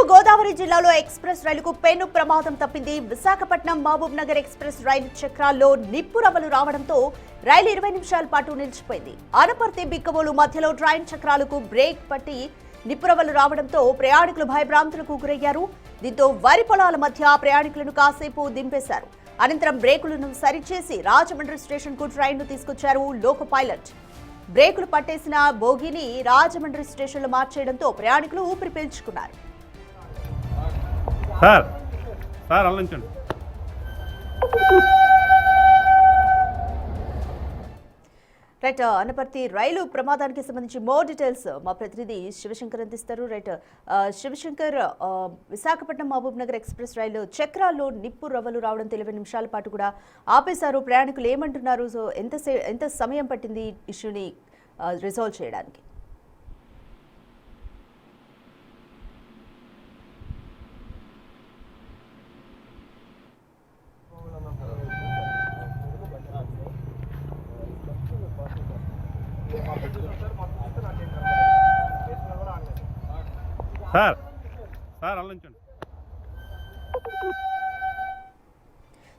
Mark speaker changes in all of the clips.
Speaker 1: తూర్పు గోదావరి జిల్లాలో ఎక్స్ప్రెస్ రైలుకు పెను ప్రమాదం తప్పింది. విశాఖపట్నం మహబూబ్ నగర్ ఎక్స్ప్రెస్ రైలు చక్రాల్లో నిప్పు రవ్వలు రావడంతో రైలు 20 నిమిషాల పాటు నిలిచిపోయింది. అనపర్తి బిక్కవోలు మధ్యలో ట్రైన్ చక్రాలకు బ్రేక్ పట్టి నిప్పు రవ్వలు రావడంతో ప్రయాణికులు భయభ్రాంతులకు గురయ్యారు. దీంతో వరి పొలాల మధ్య ప్రయాణికులను కాసేపు దింపేశారు. అనంతరం బ్రేకులను సరిచేసి రాజమండ్రి స్టేషన్ కు ట్రైన్ ను తీసుకొచ్చారు లోకో పైలట్. బ్రేకులు పట్టేసిన బోగిని రాజమండ్రి స్టేషన్ లో మార్చేయడంతో ప్రయాణికులు ఊపిరి పీల్చుకున్నారు. రైట్, అనపర్తి రైలు ప్రమాదానికి సంబంధించి మోర్ డీటెయిల్స్ మా ప్రతినిధి శివశంకర్ అందిస్తారు. రైట్ శివశంకర్, విశాఖపట్నం మహబూబ్ నగర్ ఎక్స్ప్రెస్ రైలు చక్రాల్లో నిప్పు రవ్వలు రావడం 20 నిమిషాల పాటు కూడా ఆపేశారు. ప్రయాణికులు ఏమంటున్నారు? సో ఎంత సమయం పట్టింది ఇష్యూని రిజాల్వ్ చేయడానికి?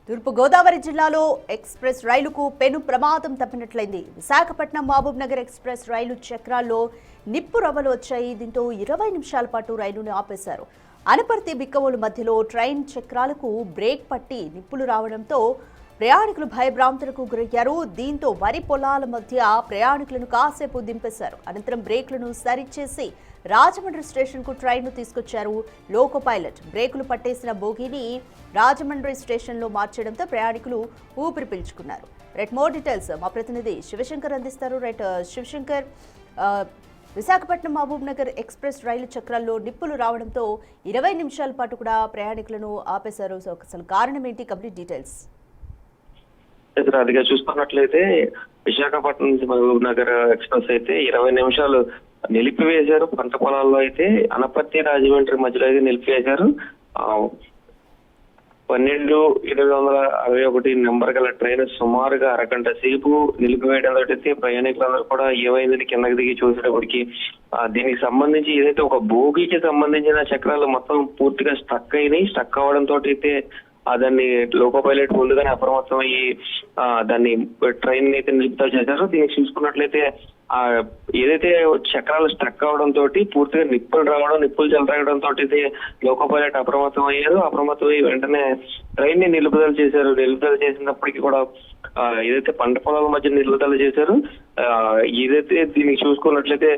Speaker 1: తూర్పు గోదావరి జిల్లాలో ఎక్స్ప్రెస్ రైలుకు పెను ప్రమాదం తప్పినట్లయింది. విశాఖపట్నం మహబూబ్ నగర్ ఎక్స్ప్రెస్ రైలు చక్రాల్లో నిప్పు రవ్వలు వచ్చాయి. దీంతో 20 నిమిషాల పాటు రైలును ఆపేశారు. అనపర్తి బిక్కవోలు మధ్యలో ట్రైన్ చక్రాలకు బ్రేక్ పట్టి నిప్పులు రావడంతో ప్రయాణికులు భయభ్రాంతులకు గురయ్యారు. దీంతో వరి పొలాల మధ్య ప్రయాణికులను కాసేపు దింపేశారు. అనంతరం బ్రేకులను సరిచేసి రాజమండ్రి స్టేషన్ కు ట్రైన్ ను తీసుకొచ్చారు లోకో పైలట్. బ్రేకులు పట్టేసిన బోగిని రాజమండ్రి స్టేషన్ లో మార్చడంతో ప్రయాణికులు ఊపిరి పీల్చుకున్నారు. రైట్, మోర్ డీటెయిల్స్ మా ప్రతినిధి శివశంకర్ అందిస్తారు. రైట్ శివశంకర్, విశాఖపట్నం మహబూబ్ నగర్ ఎక్స్ప్రెస్ రైలు చక్రాల్లో నిప్పులు రావడంతో 20 నిమిషాల పాటు కూడా ప్రయాణికులను ఆపేశారు. సో అసలు కారణం ఏంటి? Complete details.
Speaker 2: అదిగా చూసుకున్నట్లయితే విశాఖపట్నం నుంచి మహబూబ్ నగర్ ఎక్స్ప్రెస్ అయితే 20 నిమిషాలు నిలిపివేశారు. పంట పొలాల్లో అయితే అనపర్తి రాజమండ్రి మధ్యలో అయితే నిలిపివేశారు. 12-861 నెంబర్ గల ట్రైన్ సుమారుగా అరగంట సేపు నిలిపివేయడంతో అయితే ప్రయాణికులందరూ కూడా ఏమైందని కిందకి దిగి చూసేటప్పటికి దీనికి సంబంధించి ఏదైతే ఒక బోగికి సంబంధించిన చక్రాలు మొత్తం పూర్తిగా స్టక్ అయినాయి. స్టక్ అవడంతో అయితే దాన్ని లోకో పైలట్ ముందుగానే అప్రమత్తం అయ్యి దాన్ని ట్రైన్ అయితే నిలుపుదల చేశారు. దీనికి చూసుకున్నట్లయితే ఏదైతే చక్రాలు స్ట్రక్ అవడంతో పూర్తిగా నిప్పులు రావడం, నిప్పులు చెలరేగడంతో అయితే లోకో పైలట్ అప్రమత్తం అయ్యారు. అప్రమత్తం అయ్యి వెంటనే ట్రైన్ ని నిలుపుదల చేశారు. నిలుపుదల చేసినప్పటికీ కూడా ఏదైతే పంట పొలాల మధ్య నిలుపుదల చేశారు, ఏదైతే దీనికి చూసుకున్నట్లయితే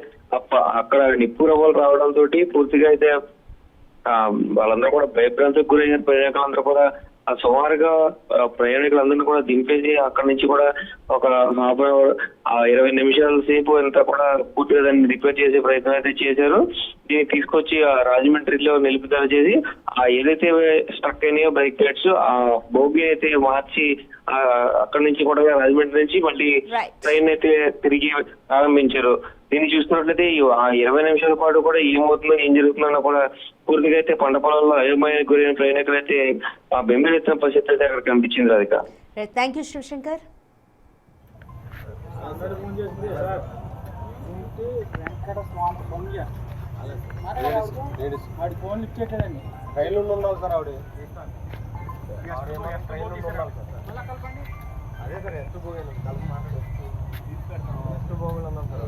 Speaker 2: అక్కడ నిప్పు రవ్వలు రావడంతో పూర్తిగా అయితే వాళ్ళందరూ కూడా భయభ్రాంతికి గురయ్యారు. ప్రయాణికులందరూ కూడా సుమారుగా ప్రయాణికులందరినీ కూడా దింపేసి అక్కడి నుంచి కూడా ఒక 20 నిమిషాల సేపు అంతా కూడా పూర్తిగా దాన్ని రిపేర్ చేసే ప్రయత్నం అయితే చేశారు. దీన్ని తీసుకొచ్చి రాజమండ్రిలో నిలుపుదల చేసి ఏదైతే స్టక్ అయినాయో బ్రేక్ ప్లేట్స్ బోగి అయితే మార్చి అక్కడి నుంచి కూడా రాజమండ్రి నుంచి మళ్ళీ ట్రైన్ అయితే తిరిగి ప్రారంభించారు. దీన్ని చూస్తున్నట్లయితే 20 నిమిషాల పాటు కూడా ఏమవుతుందో ఏం జరుగుతుందో కూడా పూర్తిగా అయితే పంట పొలాల్లో అయోమయానికి గురైన ప్రయాణికులు అయితే బెంబేలెత్తిన పరిస్థితి అయితే అక్కడ కనిపించింది. Radhika,
Speaker 1: thank you Shivashankar.
Speaker 3: రైలు ఉండాలి సార్. అదే సార్ ఎత్తు పోయాను ఎత్తు పోగలు అన్నాం సార్.